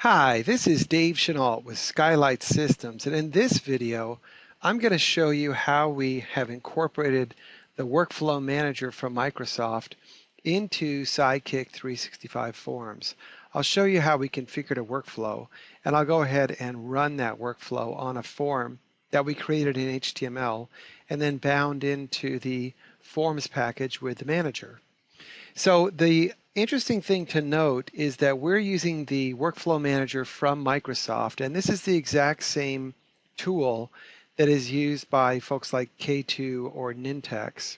Hi, this is Dave Chenault with SkyLite Systems, and in this video, I'm going to show you how we have incorporated the Workflow Manager from Microsoft into SideKick365 Forms. I'll show you how we configured a workflow, and I'll go ahead and run that workflow on a form that we created in HTML and then bound into the Forms package with the manager. So the interesting thing to note is that we're using the Workflow Manager from Microsoft, and this is the exact same tool that is used by folks like K2 or Nintex.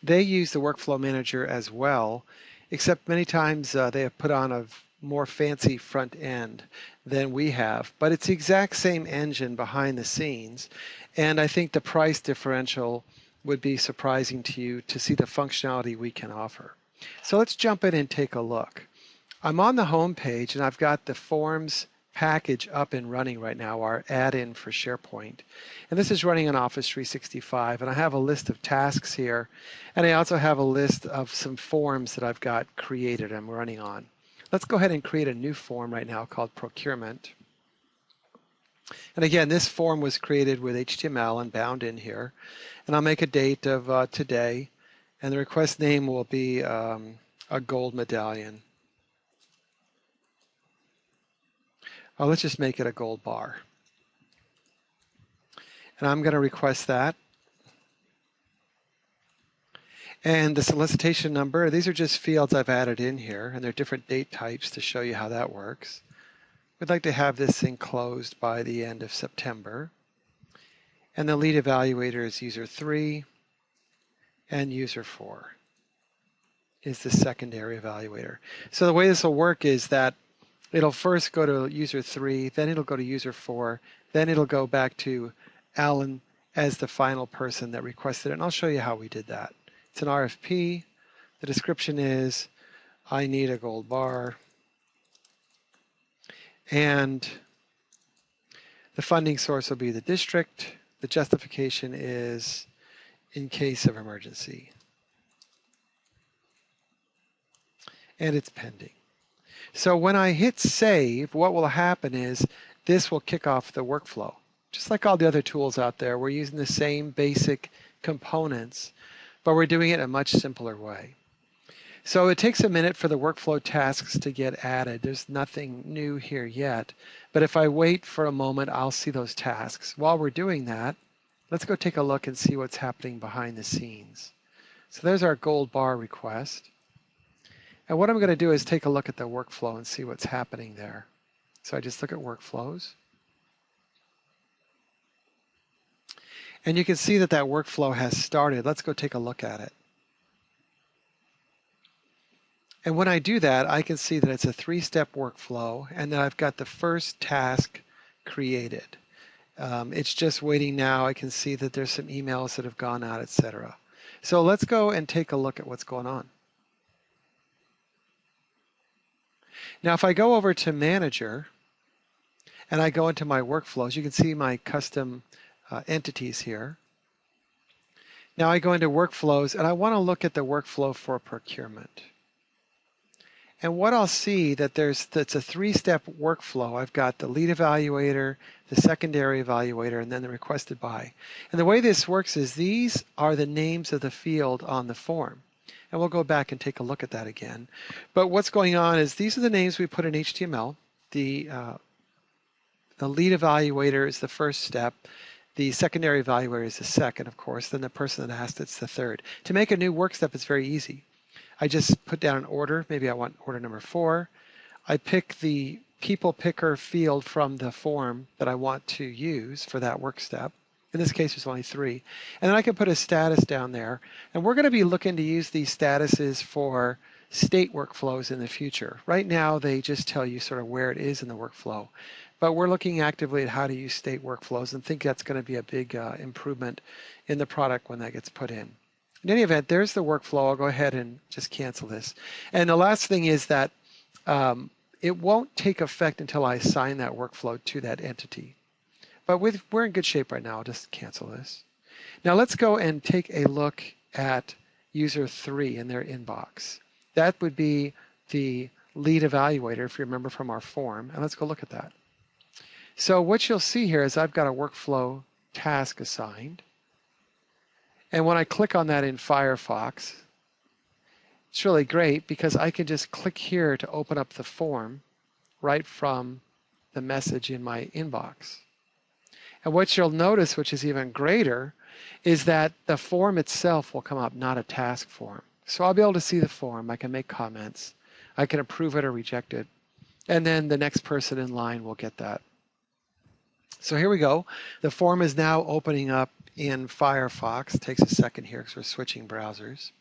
They use the Workflow Manager as well, except many times they have put on a more fancy front end than we have. But it's the exact same engine behind the scenes, and I think the price differential would be surprising to you to see the functionality we can offer. So let's jump in and take a look. I'm on the home page and I've got the Forms package up and running right now, our add-in for SharePoint. And this is running on Office 365, and I have a list of tasks here, and I also have a list of some forms that I've got created I'm running on. Let's go ahead and create a new form right now called Procurement. And again, this form was created with HTML and bound in here, and I'll make a date of today. And the request name will be a gold medallion. Let's just make it a gold bar. And I'm going to request that. And the solicitation number, these are just fields I've added in here, and they're different date types to show you how that works. We'd like to have this thing closed by the end of September. And the lead evaluator is user 3. And user 4 is the secondary evaluator. So the way this will work is that it'll first go to user 3, then it'll go to user 4, then it'll go back to Alan as the final person that requested it, and I'll show you how we did that. It's an RFP. The description is, I need a gold bar, and the funding source will be the district. The justification is in case of emergency. And it's pending. So when I hit save, what will happen is this will kick off the workflow. Just like all the other tools out there, we're using the same basic components, but we're doing it in a much simpler way. So it takes a minute for the workflow tasks to get added. There's nothing new here yet, but if I wait for a moment, I'll see those tasks. While we're doing that, let's go take a look and see what's happening behind the scenes. So there's our gold bar request. And what I'm going to do is take a look at the workflow and see what's happening there. So I just look at workflows. And you can see that that workflow has started. Let's go take a look at it. And when I do that, I can see that it's a 3-step workflow and that I've got the first task created. It's just waiting now. I can see that there's some emails that have gone out, etc. So let's go and take a look at what's going on. Now, if I go over to Manager and I go into my workflows, you can see my custom entities here. Now I go into workflows and I want to look at the workflow for procurement. And what I'll see that's a 3-step workflow. I've got the lead evaluator, the secondary evaluator, and then the requested by. And the way this works is these are the names of the field on the form. And we'll go back and take a look at that again. But what's going on is these are the names we put in HTML. The lead evaluator is the first step. The secondary evaluator is the second, of course. Then the person that asked it's the third. To make a new work step, it's very easy. I just put down an order. Maybe I want order number 4. I pick the people picker field from the form that I want to use for that work step. In this case, there's only 3. And then I can put a status down there. And we're going to be looking to use these statuses for state workflows in the future. Right now, they just tell you sort of where it is in the workflow. But we're looking actively at how to use state workflows and think that's going to be a big improvement in the product when that gets put in. In any event, there's the workflow. I'll go ahead and just cancel this. And the last thing is that it won't take effect until I assign that workflow to that entity. But we're in good shape right now. I'll just cancel this. Now let's go and take a look at user 3 in their inbox. That would be the lead evaluator, if you remember from our form, and let's go look at that. So what you'll see here is I've got a workflow task assigned. And when I click on that in Firefox, it's really great because I can just click here to open up the form right from the message in my inbox. And what you'll notice, which is even greater, is that the form itself will come up, not a task form. So I'll be able to see the form. I can make comments. I can approve it or reject it. And then the next person in line will get that. So here we go. The form is now opening up in Firefox. It takes a second here because we're switching browsers.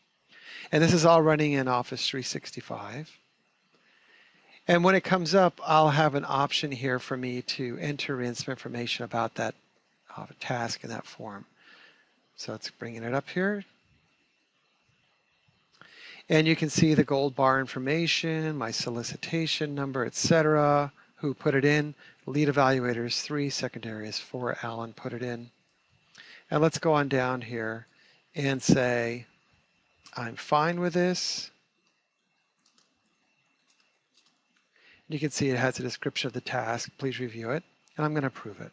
And this is all running in Office 365. And when it comes up, I'll have an option here for me to enter in some information about that task in that form. So it's bringing it up here. And you can see the gold bar information, my solicitation number, etc., who put it in. Lead evaluator is 3, secondary is 4, Alan put it in. And let's go on down here and say, I'm fine with this. You can see it has a description of the task. Please review it. And I'm going to approve it.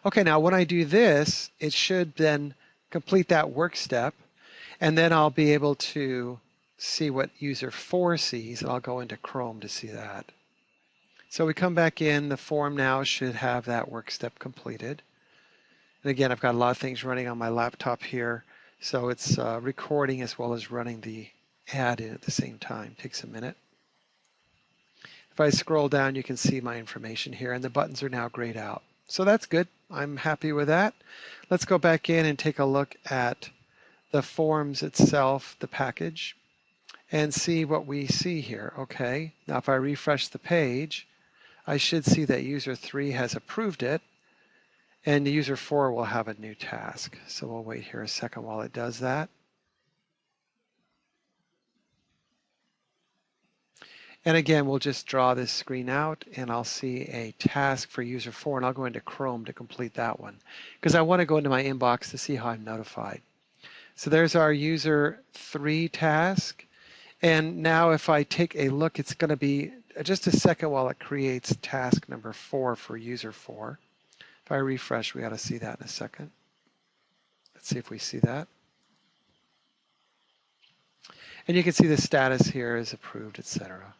Okay, now when I do this, it should then complete that work step. And then I'll be able to see what user 4 sees. And I'll go into Chrome to see that. So we come back in. The form now should have that work step completed. And again, I've got a lot of things running on my laptop here. So it's recording as well as running the ad in at the same time. Takes a minute. If I scroll down, you can see my information here, and the buttons are now grayed out. So that's good. I'm happy with that. Let's go back in and take a look at the forms itself, the package, and see what we see here. Okay, now if I refresh the page, I should see that user 3 has approved it, and user 4 will have a new task. So we'll wait here a second while it does that. And again, we'll just draw this screen out, and I'll see a task for user 4, and I'll go into Chrome to complete that one, because I want to go into my inbox to see how I'm notified. So there's our user 3 task. And now if I take a look, it's going to be just a second while it creates task number 4 for user 4. If I refresh, we ought to see that in a second. Let's see if we see that. And you can see the status here is approved, etc.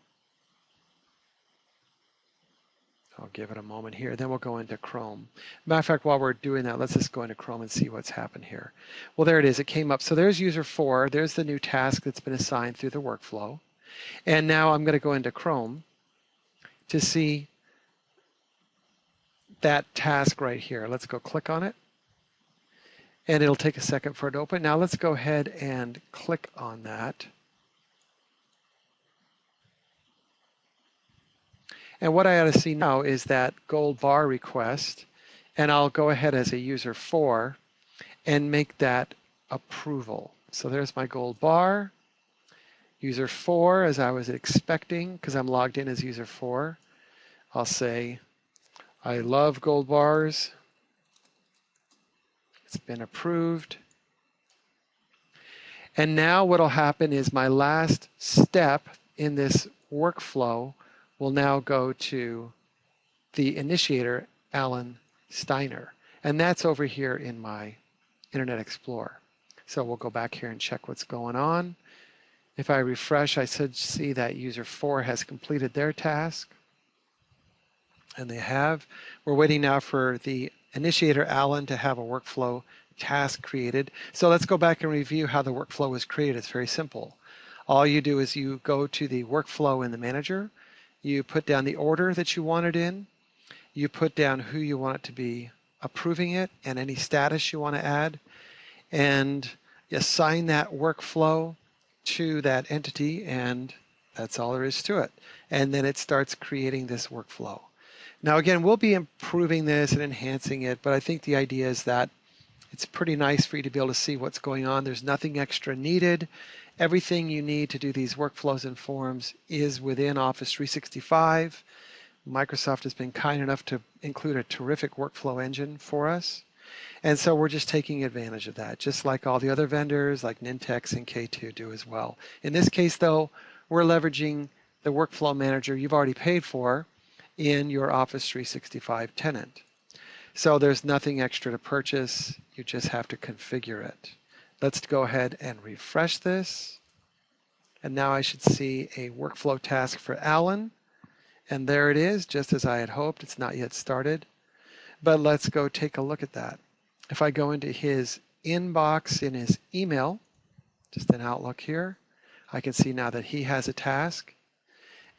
I'll give it a moment here, then we'll go into Chrome. Matter of fact, while we're doing that, let's just go into Chrome and see what's happened here. Well, there it is. It came up. So there's user 4. There's the new task that's been assigned through the workflow. And now I'm going to go into Chrome to see that task right here. Let's go click on it. And it'll take a second for it to open. Now let's go ahead and click on that. And what I ought to see now is that gold bar request, and I'll go ahead as a user 4 and make that approval. So there's my gold bar. User 4, as I was expecting, because I'm logged in as user 4, I'll say, I love gold bars. It's been approved. And now what will happen is my last step in this workflow will now go to the initiator, Alan Steiner. And that's over here in my Internet Explorer. So we'll go back here and check what's going on. If I refresh, I should see that user 4 has completed their task. And they have. We're waiting now for the initiator, Alan, to have a workflow task created. So let's go back and review how the workflow was created. It's very simple. All you do is you go to the workflow in the manager. You put down the order that you want it in. You put down who you want it to be approving it and any status you want to add. And you assign that workflow to that entity, and that's all there is to it. And then it starts creating this workflow. Now, again, we'll be improving this and enhancing it, but I think the idea is that it's pretty nice for you to be able to see what's going on. There's nothing extra needed. Everything you need to do these workflows and forms is within Office 365. Microsoft has been kind enough to include a terrific workflow engine for us. And so we're just taking advantage of that, just like all the other vendors like Nintex and K2 do as well. In this case, though, we're leveraging the workflow manager you've already paid for in your Office 365 tenant. So there's nothing extra to purchase. You just have to configure it. Let's go ahead and refresh this. And now I should see a workflow task for Alan. And there it is, just as I had hoped. It's not yet started. But let's go take a look at that. If I go into his inbox in his email, just an Outlook here, I can see now that he has a task.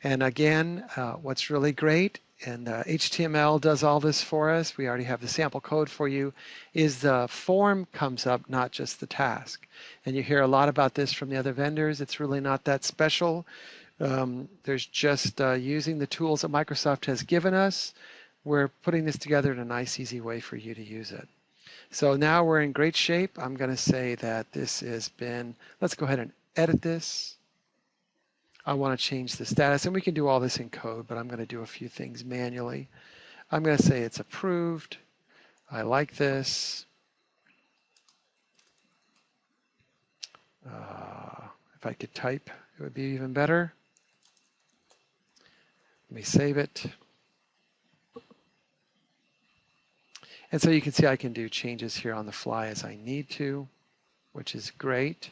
And again, what's really great, and HTML does all this for us, we already have the sample code for you, is the form comes up, not just the task. And you hear a lot about this from the other vendors. It's really not that special. There's just using the tools that Microsoft has given us. We're putting this together in a nice, easy way for you to use it. So now we're in great shape. I'm going to say that this has been, let's go ahead and edit this. I want to change the status, and we can do all this in code, but I'm going to do a few things manually. I'm going to say it's approved. I like this. If I could type, it would be even better. Let me save it. And so you can see I can do changes here on the fly as I need to, which is great.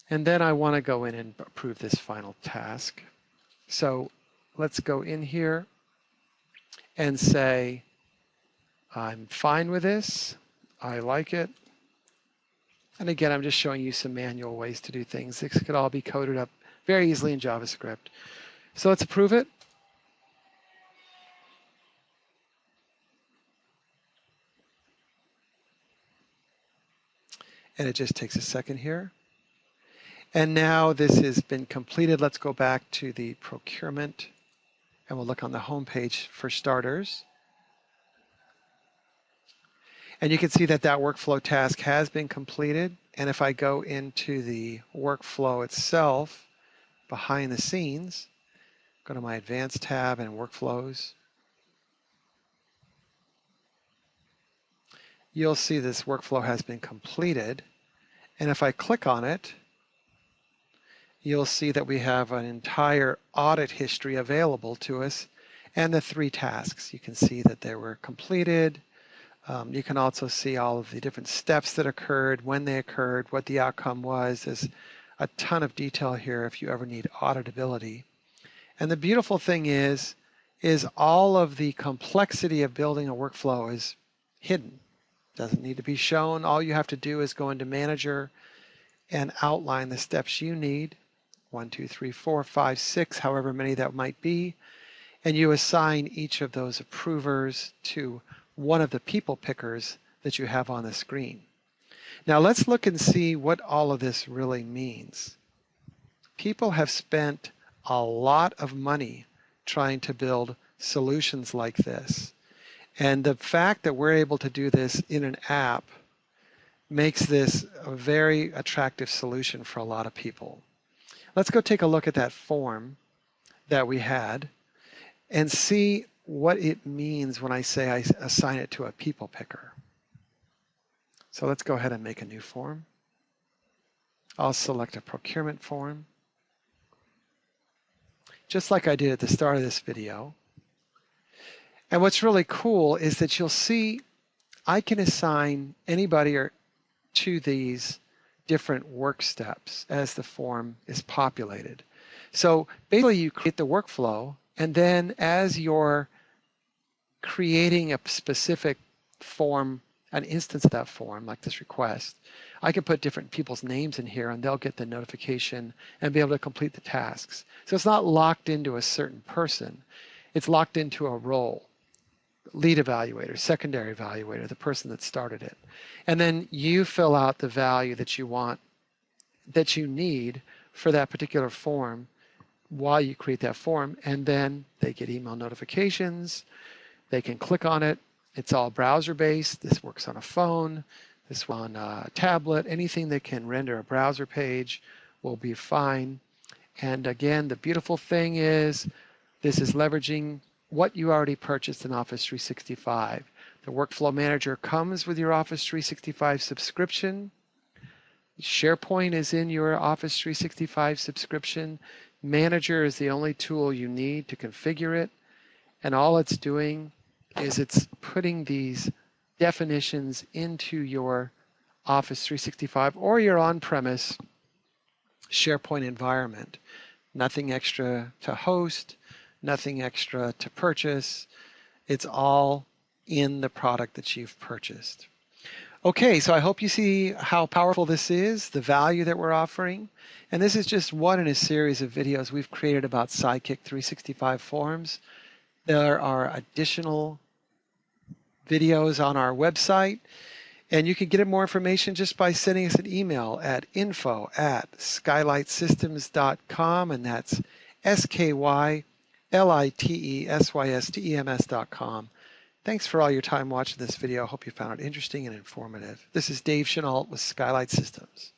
And then I want to go in and approve this final task. So let's go in here and say, I'm fine with this. I like it. And again, I'm just showing you some manual ways to do things. This could all be coded up very easily in JavaScript. So let's approve it. And it just takes a second here. And now this has been completed. Let's go back to the procurement, and we'll look on the home page for starters. And you can see that that workflow task has been completed. And if I go into the workflow itself, behind the scenes, go to my Advanced tab and Workflows, you'll see this workflow has been completed. And if I click on it, you'll see that we have an entire audit history available to us and the 3 tasks. You can see that they were completed. You can also see all of the different steps that occurred, when they occurred, what the outcome was. There's a ton of detail here if you ever need auditability. And the beautiful thing is all of the complexity of building a workflow is hidden. Doesn't need to be shown. All you have to do is go into Manager and outline the steps you need. 1, 2, 3, 4, 5, 6, however many that might be. And you assign each of those approvers to one of the people pickers that you have on the screen. Now let's look and see what all of this really means. People have spent a lot of money trying to build solutions like this. And the fact that we're able to do this in an app makes this a very attractive solution for a lot of people. Let's go take a look at that form that we had and see what it means when I say I assign it to a people picker. So let's go ahead and make a new form. I'll select a procurement form, just like I did at the start of this video. And what's really cool is that you'll see I can assign anybody to these different work steps as the form is populated. So basically you create the workflow, and then as you're creating a specific form, an instance of that form, like this request, I can put different people's names in here and they'll get the notification and be able to complete the tasks. So it's not locked into a certain person. It's locked into a role. Lead evaluator, secondary evaluator, the person that started it. And then you fill out the value that you want, that you need for that particular form while you create that form, and then they get email notifications. They can click on it. It's all browser-based. This works on a phone, this one on a tablet. Anything that can render a browser page will be fine. And again, the beautiful thing is this is leveraging what you already purchased in Office 365. The Workflow Manager comes with your Office 365 subscription. SharePoint is in your Office 365 subscription. Manager is the only tool you need to configure it. And all it's doing is it's putting these definitions into your Office 365 or your on-premise SharePoint environment. Nothing extra to host, nothing extra to purchase. It's all in the product that you've purchased. Okay, so I hope you see how powerful this is, the value that we're offering. And this is just one in a series of videos we've created about SideKick365 Forms. There are additional videos on our website, and you can get more information just by sending us an email at info@skylitesystems.com, and that's SKYLITESYSTEMS.com. Thanks for all your time watching this video. I hope you found it interesting and informative. This is Dave Chenault with SkyLite Systems.